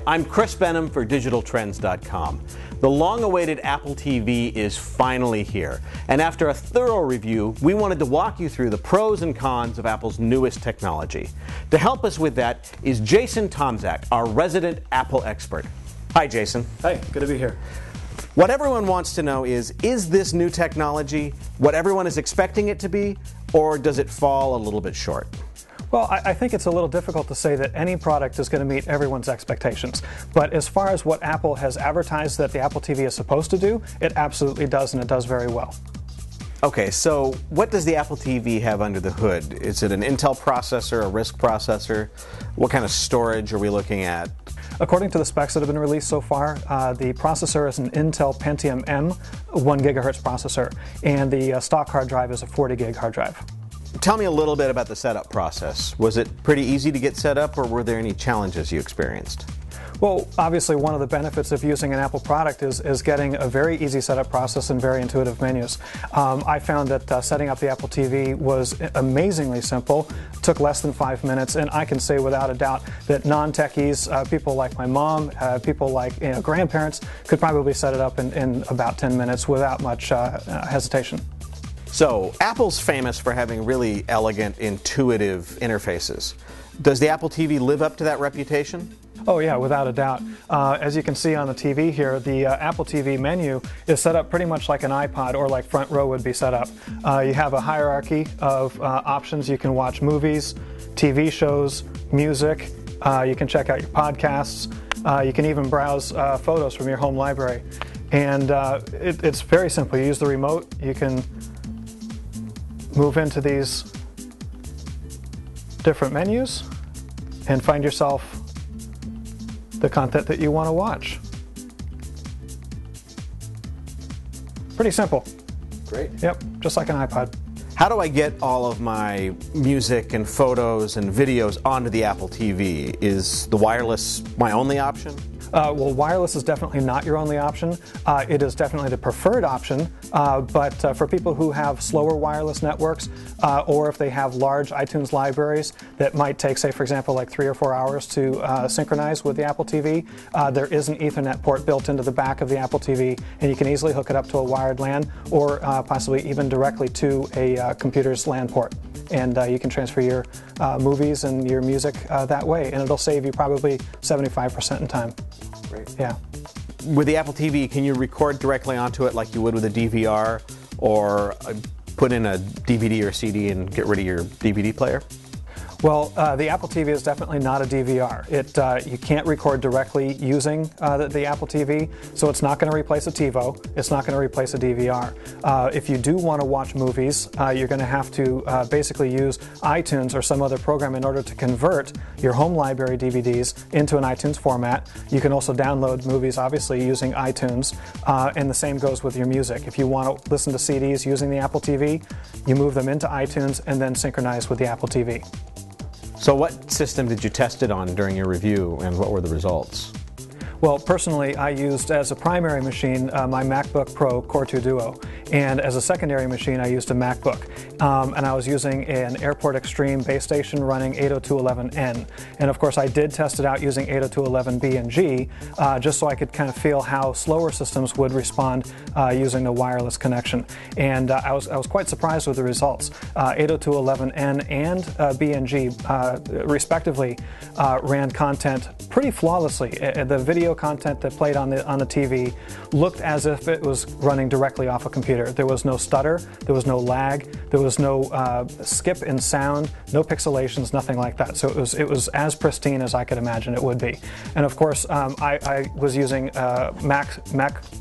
I'm Chris Benham for DigitalTrends.com. The long-awaited Apple TV is finally here, and after a thorough review, we wanted to walk you through the pros and cons of Apple's newest technology. To help us with that is Jason Tomczak, our resident Apple expert. Hi, Jason. Hey, good to be here. What everyone wants to know is this new technology what everyone is expecting it to be, or does it fall a little bit short? Well, I think it's a little difficult to say that any product is going to meet everyone's expectations. But as far as what Apple has advertised that the Apple TV is supposed to do, it absolutely does, and it does very well. Okay, so what does the Apple TV have under the hood? Is it an Intel processor, a RISC processor? What kind of storage are we looking at? According to the specs that have been released so far, the processor is an Intel Pentium M 1 gigahertz processor, and the stock hard drive is a 40 gig hard drive. Tell me a little bit about the setup process. Was it pretty easy to get set up, or were there any challenges you experienced? Well, obviously one of the benefits of using an Apple product is getting a very easy setup process and very intuitive menus. I found that setting up the Apple TV was amazingly simple, took less than 5 minutes, and I can say without a doubt that non-techies, people like my mom, people like grandparents, could probably set it up in about 10 minutes without much hesitation. So, Apple's famous for having really elegant, intuitive interfaces. Does the Apple TV live up to that reputation? Oh yeah, without a doubt. As you can see on the TV here, the Apple TV menu is set up pretty much like an iPod or like Front Row would be set up. You have a hierarchy of options. You can watch movies, TV shows, music. You can check out your podcasts. You can even browse photos from your home library. And it's very simple. You use the remote. You can move into these different menus and find yourself the content that you want to watch. Pretty simple. Great. Yep, just like an iPod. How do I get all of my music and photos and videos onto the Apple TV? Is the wireless my only option? Well, wireless is definitely not your only option. It is definitely the preferred option, but for people who have slower wireless networks, or if they have large iTunes libraries that might take, say, for example, like 3 or 4 hours to synchronize with the Apple TV, there is an Ethernet port built into the back of the Apple TV, and you can easily hook it up to a wired LAN or possibly even directly to a computer's LAN port. And you can transfer your movies and your music that way, and it'll save you probably 75% in time. Great. Yeah. With the Apple TV, can you record directly onto it like you would with a DVR, or put in a DVD or CD and get rid of your DVD player? Well, the Apple TV is definitely not a DVR. You can't record directly using the Apple TV, so it's not going to replace a TiVo. It's not going to replace a DVR. If you do want to watch movies, you're going to have to basically use iTunes or some other program in order to convert your home library DVDs into an iTunes format. You can also download movies, obviously, using iTunes, and the same goes with your music. If you want to listen to CDs using the Apple TV, you move them into iTunes and then synchronize with the Apple TV. So what system did you test it on during your review, and what were the results? Well, personally, I used as a primary machine my MacBook Pro Core 2 Duo, and as a secondary machine I used a MacBook. And I was using an Airport Extreme base station running 802.11n. And of course I did test it out using 802.11b and G, just so I could kind of feel how slower systems would respond using the wireless connection. And I was quite surprised with the results. 802.11n and B and G respectively ran content pretty flawlessly. The video content that played on the TV looked as if it was running directly off a computer. There was no stutter, there was no lag, there was no skip in sound, no pixelations, nothing like that. So it was as pristine as I could imagine it would be. And of course, I was using Mac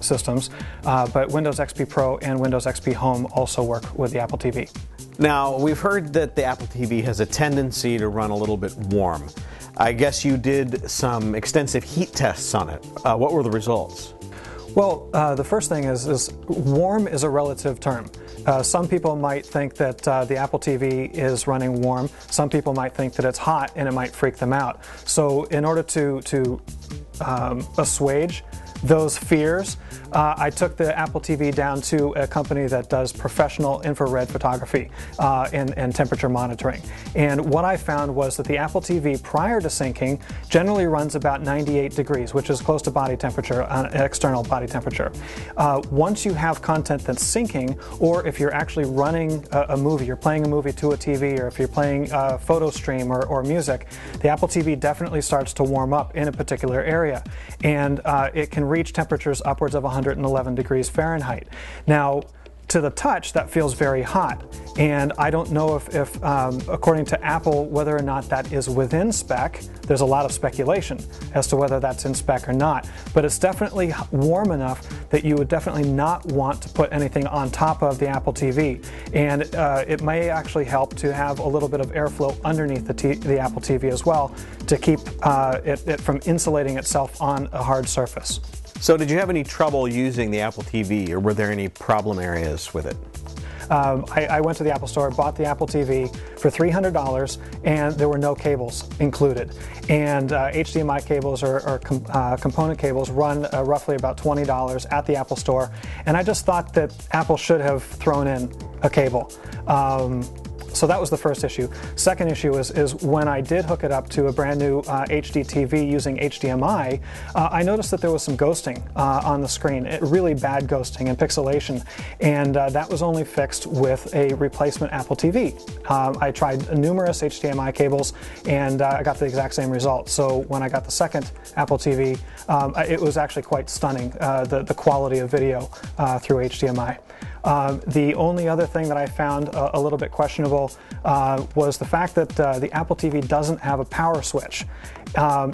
systems, but Windows XP Pro and Windows XP Home also work with the Apple TV. Now, we've heard that the Apple TV has a tendency to run a little bit warm. I guess you did some extensive heat tests on it. What were the results? Well, the first thing is warm is a relative term. Some people might think that the Apple TV is running warm. Some people might think that it's hot and it might freak them out. So in order to assuage those fears, I took the Apple TV down to a company that does professional infrared photography and temperature monitoring. And what I found was that the Apple TV prior to syncing generally runs about 98 degrees, which is close to body temperature, external body temperature. Once you have content that's syncing, or if you're actually running a movie, you're playing a movie to a TV, or if you're playing a photo stream or music, the Apple TV definitely starts to warm up in a particular area. And it can reach temperatures upwards of 111 degrees Fahrenheit. Now, to the touch, that feels very hot, and I don't know if according to Apple, whether or not that is within spec. There's a lot of speculation as to whether that's in spec or not, but it's definitely warm enough that you would definitely not want to put anything on top of the Apple TV, and it may actually help to have a little bit of airflow underneath the Apple TV as well to keep it from insulating itself on a hard surface. So did you have any trouble using the Apple TV, or were there any problem areas with it? I went to the Apple Store, bought the Apple TV for $300, and there were no cables included. And HDMI cables or component cables run roughly about $20 at the Apple Store, and I just thought that Apple should have thrown in a cable. So that was the first issue. Second issue is when I did hook it up to a brand new HD TV using HDMI, I noticed that there was some ghosting on the screen, really bad ghosting and pixelation, and that was only fixed with a replacement Apple TV. I tried numerous HDMI cables, and I got the exact same result. So when I got the second Apple TV, it was actually quite stunning, the quality of video through HDMI. The only other thing that I found a little bit questionable was the fact that the Apple TV doesn't have a power switch.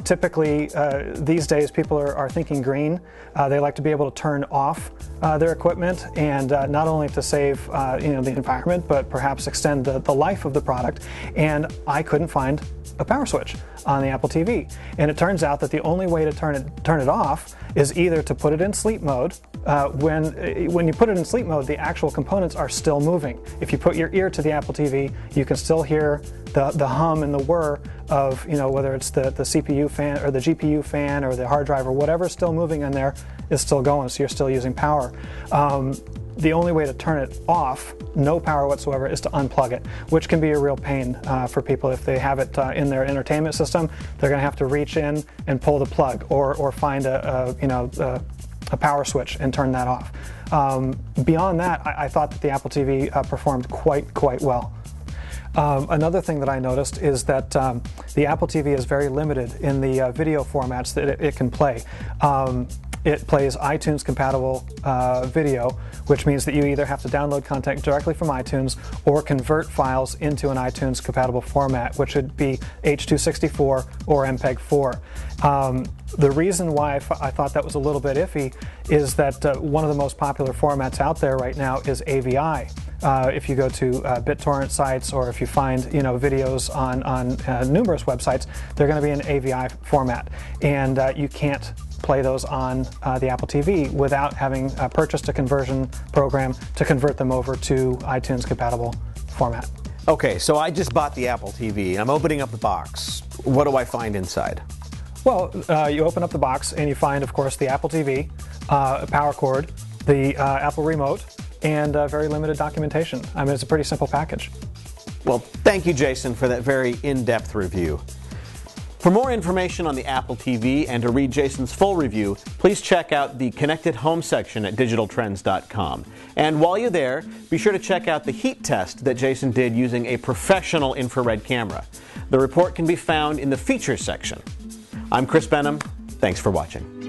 Typically, these days, people are thinking green. They like to be able to turn off their equipment, and not only to save the environment, but perhaps extend the life of the product. And I couldn't find a power switch on the Apple TV. And it turns out that the only way to turn it off is either to put it in sleep mode. When you put it in sleep mode, the actual components are still moving. If you put your ear to the Apple TV, you can still hear the hum and the whir of, whether it's the CPU fan or the GPU fan or the hard drive or whatever's still moving in there is still going, so you're still using power. The only way to turn it off, no power whatsoever, is to unplug it, which can be a real pain for people. If they have it in their entertainment system, they're going to have to reach in and pull the plug, or find a power switch and turn that off. Beyond that, I thought that the Apple TV performed quite well. Another thing that I noticed is that the Apple TV is very limited in the video formats that it can play. It plays iTunes compatible video, which means that you either have to download content directly from iTunes or convert files into an iTunes compatible format, which would be H.264 or MPEG-4. The reason why I thought that was a little bit iffy is that one of the most popular formats out there right now is AVI. If you go to BitTorrent sites, or if you find videos on numerous websites, they're going to be in AVI format, and you can't play those on the Apple TV without having purchased a conversion program to convert them over to iTunes compatible format. Okay, so I just bought the Apple TV. I'm opening up the box. What do I find inside? Well, you open up the box and you find, of course, the Apple TV, a power cord, the Apple remote, and very limited documentation. I mean, it's a pretty simple package. Well, thank you, Jason, for that very in-depth review. For more information on the Apple TV and to read Jason's full review, please check out the Connected Home section at digitaltrends.com. And while you're there, be sure to check out the heat test that Jason did using a professional infrared camera. The report can be found in the Features section. I'm Chris Benham. Thanks for watching.